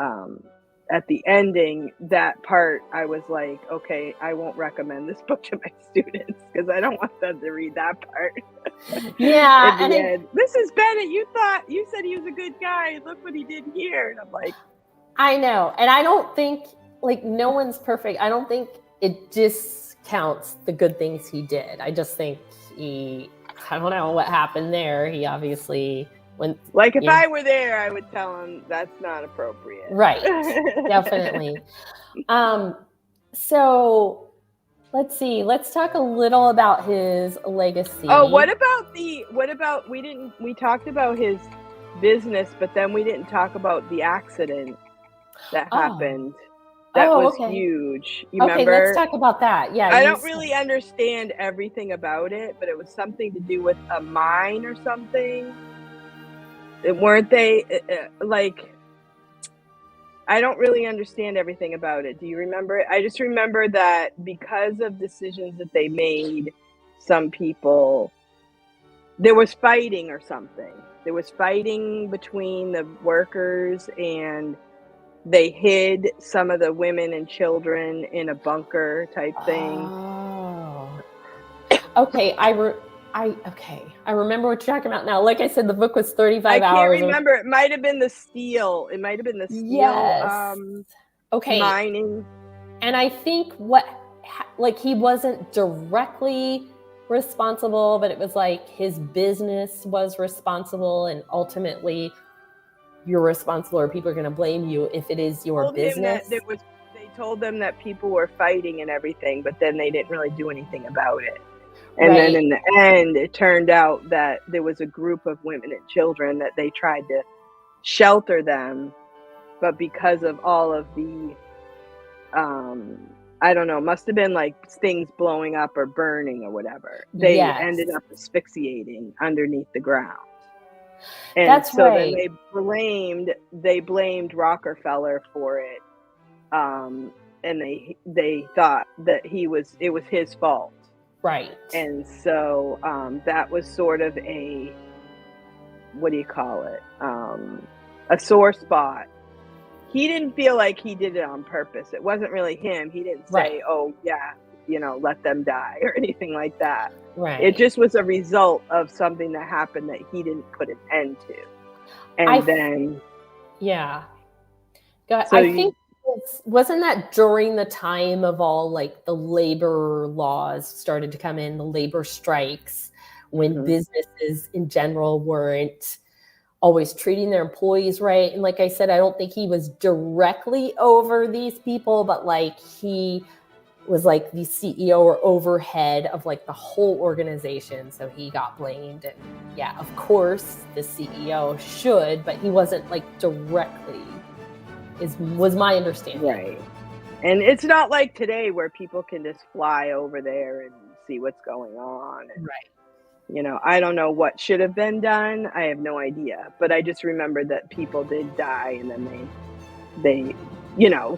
at the ending, that part, I was like, okay, I won't recommend this book to my students because I don't want them to read that part. Yeah. Mrs. Bennett, you said he was a good guy. Look what he did here. And I'm like, I know. And I don't think, like, no one's perfect. I don't think it discounts the good things he did. I just think I don't know what happened there. He obviously went. Like, if I were there, I would tell him that's not appropriate. Right. Definitely. So let's see. Let's talk a little about his legacy. Oh, we talked about his business, but then we didn't talk about the accident that happened. That was huge. You remember? Okay, let's talk about that. Yeah. I don't really understand everything about it, but it was something to do with a mine or something. Weren't they like? I don't really understand everything about it. Do you remember it? I just remember that because of decisions that they made, some people, there was fighting or something. There was fighting between the workers, and they hid some of the women and children in a bunker type thing. Oh. Okay, I remember what you're talking about now. Like I said, the book was 35 hours. I can't remember. It might have been the steel. Yes. Mining. And I think he wasn't directly responsible, but it was like his business was responsible, and ultimately you're responsible, or people are going to blame you if it is your business. They told them that people were fighting and everything, but then they didn't really do anything about it. And then in the end, it turned out that there was a group of women and children that they tried to shelter them, but because of all of the, I don't know, must have been like things blowing up or burning or whatever. They ended up asphyxiating underneath the ground. And then they blamed Rockefeller for it. And they thought that it was his fault. Right. And so that was sort of a, what do you call it? A sore spot. He didn't feel like he did it on purpose. It wasn't really him. He didn't say, oh yeah, let them die or anything like that. Right. It just was a result of something that happened that he didn't put an end to. And yeah. So I think wasn't that during the time of all like the labor laws started to come in, the labor strikes, when businesses in general weren't always treating their employees right? And like I said, I don't think he was directly over these people, but like he was like the CEO or overhead of like the whole organization. So he got blamed. And yeah, of course the CEO should, but he wasn't like directly, was my understanding. Right. And it's not like today where people can just fly over there and see what's going on. And, right. I don't know what should have been done. I have no idea. But I just remember that people did die, and then they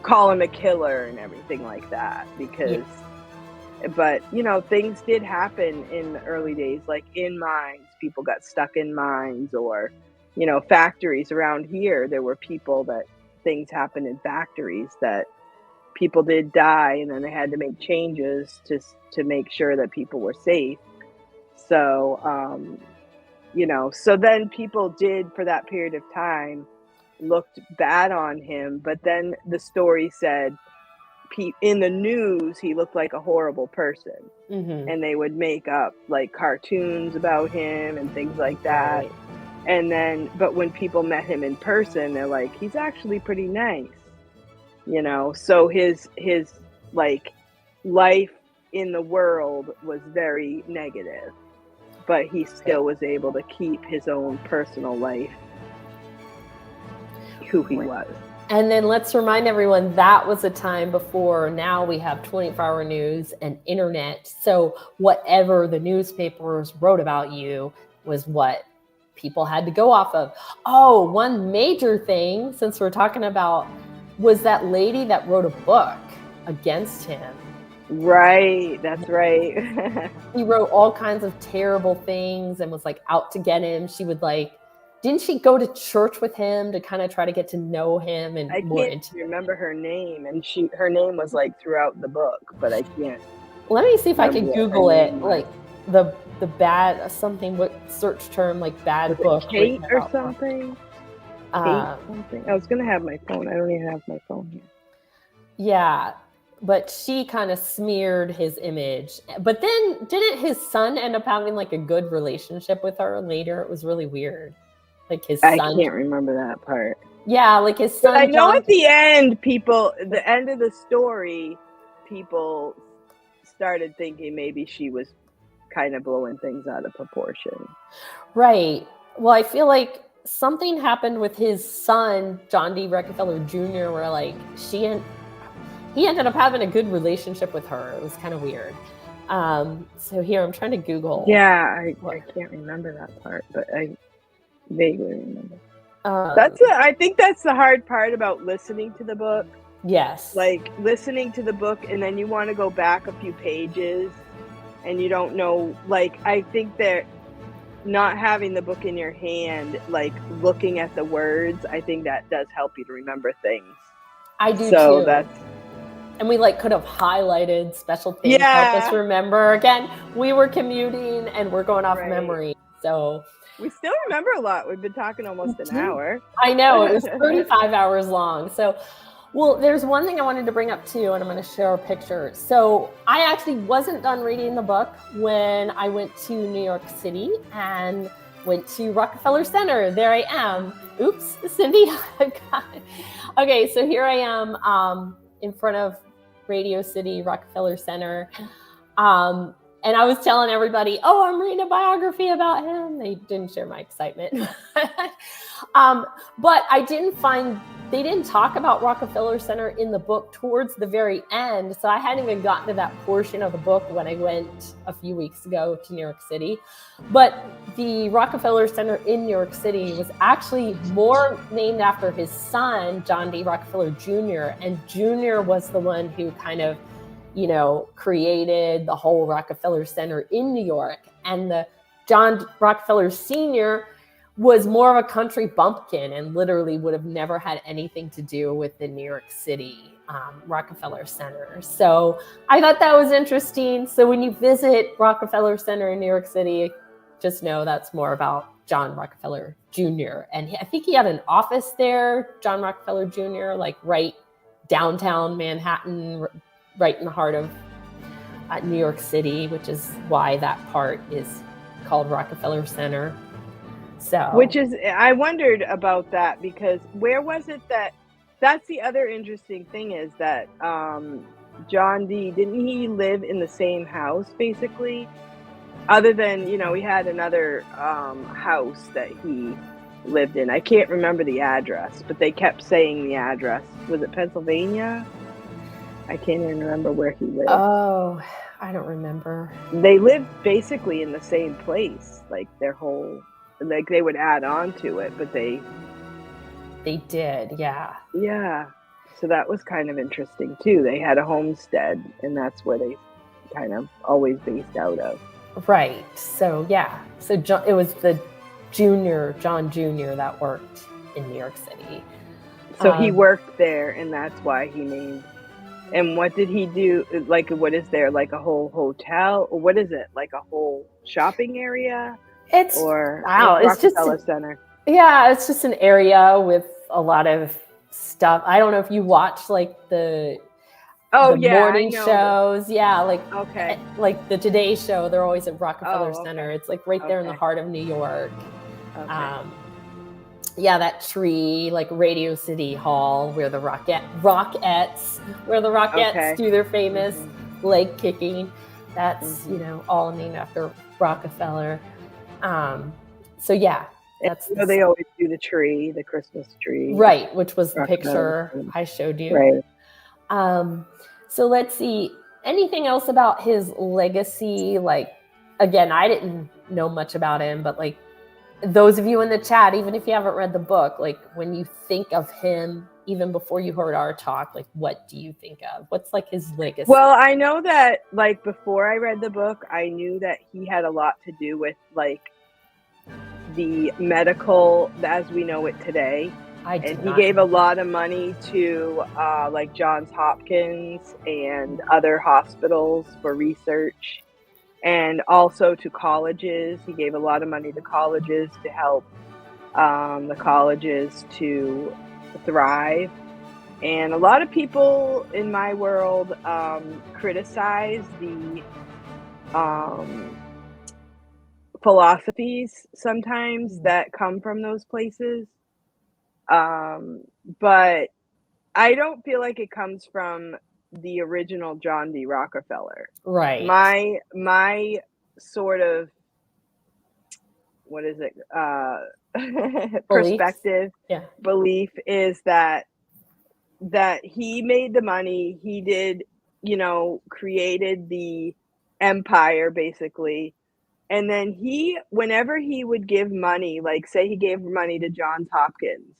call him a killer and everything like that because, but, things did happen in the early days, like in mines, people got stuck in mines, or, factories around here. There were people that things happened in factories that people did die, and then they had to make changes to make sure that people were safe. So, so then people did, for that period of time, looked bad on him, but then the story said in the news he looked like a horrible person, and they would make up like cartoons about him and things like that. Right. And then, but when people met him in person, they're like, he's actually pretty nice, so his like life in the world was very negative, but he still was able to keep his own personal life who he was. And then let's remind everyone that was a time before, now we have 24-hour news and internet. So whatever the newspapers wrote about you was what people had to go off of. Oh, one major thing, since we're talking about, was that lady that wrote a book against him. Right, that's right. He wrote all kinds of terrible things and was like out to get him. She would like, didn't she go to church with him to kind of try to get to know him? And I can't remember her name, and her name was like throughout the book, but I can't. Let me see if I can Google it, like the bad something, what search term, like bad book. Kate or something? Kate something. I was gonna have my phone. I don't even have my phone here. Yeah, but she kind of smeared his image. But then didn't his son end up having like a good relationship with her later? It was really weird. Like his son. I can't remember that part. Yeah, like his son. But I know at the end, the end of the story, people started thinking maybe she was kind of blowing things out of proportion. Right. Well, I feel like something happened with his son, John D. Rockefeller Jr., where like he ended up having a good relationship with her. It was kind of weird. So here, I'm trying to Google. Yeah, I can't remember that part, but I vaguely remember. I think that's the hard part about listening to the book. Yes. Like listening to the book, and then you want to go back a few pages, and you don't know. Like, I think that not having the book in your hand, like looking at the words, I think that does help you to remember things. I do so too. And we like could have highlighted special things to help us remember. Again, we were commuting and we're going off memory. So we still remember a lot. We've been talking almost an hour. I know, it was 35 hours long. So, well, there's one thing I wanted to bring up too, and I'm going to share a picture. So I actually wasn't done reading the book when I went to New York City and went to Rockefeller Center. There I am. Oops, Cindy. Okay, so here I am in front of Radio City, Rockefeller Center. And I was telling everybody, oh, I'm reading a biography about him. They didn't share my excitement. But they didn't talk about Rockefeller Center in the book towards the very end. So I hadn't even gotten to that portion of the book when I went a few weeks ago to New York City. But the Rockefeller Center in New York City was actually more named after his son, John D. Rockefeller Jr. And Jr. was the one who kind of, created the whole Rockefeller Center in New York. And the John Rockefeller Sr. was more of a country bumpkin and literally would have never had anything to do with the New York City Rockefeller Center. So I thought that was interesting. So when you visit Rockefeller Center in New York City, just know that's more about John Rockefeller Jr. And I think he had an office there, John Rockefeller Jr., like right downtown Manhattan, right in the heart of New York City, which is why that part is called Rockefeller Center. So, which is, I wondered about that, because where was it that's the other interesting thing, is that John D, didn't he live in the same house basically? Other than, you know, he had another house that he lived in. I can't remember the address, but they kept saying the address. Was it Pennsylvania? I can't even remember where he lived. Oh, I don't remember. They lived basically in the same place, like their whole, like they would add on to it, but they did, yeah. Yeah. So that was kind of interesting too. They had a homestead, and that's where they kind of always based out of. Right. So yeah. So it was the John Jr. that worked in New York City. So he worked there, and that's why he named. And what did he do? Like, what is there? Like a whole hotel? Or what is it? Like a whole shopping area? It's Rockefeller Center. Yeah, it's just an area with a lot of stuff. I don't know if you watch like the morning shows. Like the Today Show. They're always at Rockefeller Center. It's like right there in the heart of New York. Okay. That tree, like Radio City Hall, where the Rockettes do their famous leg kicking. That's all named after Rockefeller. So they always do the tree, the Christmas tree, right? Which was the picture I showed you, right? So let's see. Anything else about his legacy? Like, again, I didn't know much about him, but like those of you in the chat, even if you haven't read the book, like when you think of him, even before you heard our talk, like what do you think of? What's like his legacy? Well, I know that like before I read the book, I knew that he had a lot to do with like the medical as we know it today. And he gave a lot of money to like Johns Hopkins and other hospitals for research, and also to colleges. He gave a lot of money to colleges to help the colleges to thrive. And a lot of people in my world criticize the philosophies sometimes that come from those places. But I don't feel like it comes from the original John D. Rockefeller. Right. My sort of, what is it? Perspective, belief is that he made the money. He did, created the empire basically. And then whenever he would give money, like say he gave money to Johns Hopkins,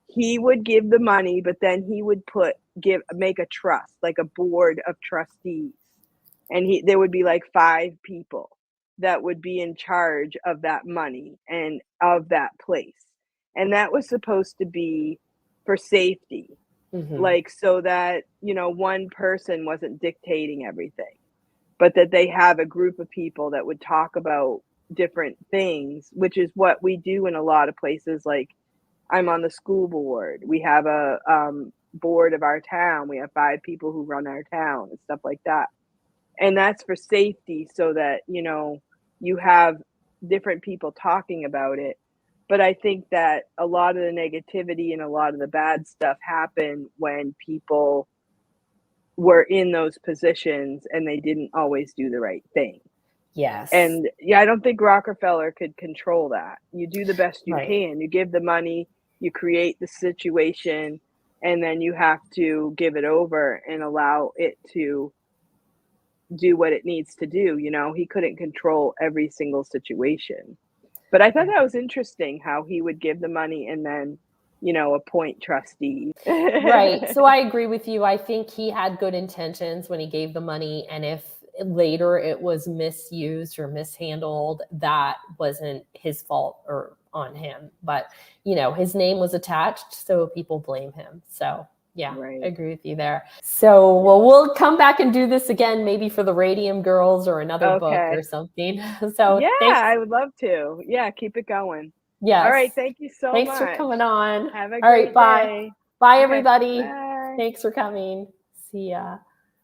he would give the money, but then he would make a trust, like a board of trustees. And there would be like 5 people that would be in charge of that money and of that place. And that was supposed to be for safety, like so that, one person wasn't dictating everything, but that they have a group of people that would talk about different things, which is what we do in a lot of places. Like I'm on the school board. We have a board of our town. We have 5 people who run our town and stuff like that. And that's for safety, so that, you have different people talking about it. But I think that a lot of the negativity and a lot of the bad stuff happened when people were in those positions and they didn't always do the right thing. Yes. And I don't think Rockefeller could control that. You do the best you can. You give the money, you create the situation, and then you have to give it over and allow it to do what it needs to do. He couldn't control every single situation. But I thought that was interesting how he would give the money and then, appoint trustees. Right. So I agree with you. I think he had good intentions when he gave the money. And if later it was misused or mishandled, that wasn't his fault or on him. But, you know, his name was attached, so people blame him. So yeah, Right. I agree with you there. So, well, we'll come back and do this again, maybe for the Radium Girls or another book or something. So yeah, thanks. I would love to. Yeah, keep it going. Yes. All right. Thank you so much. Thanks for coming on. Have a All right, great bye. day. Bye, Okay, everybody. bye. Thanks for coming. See ya.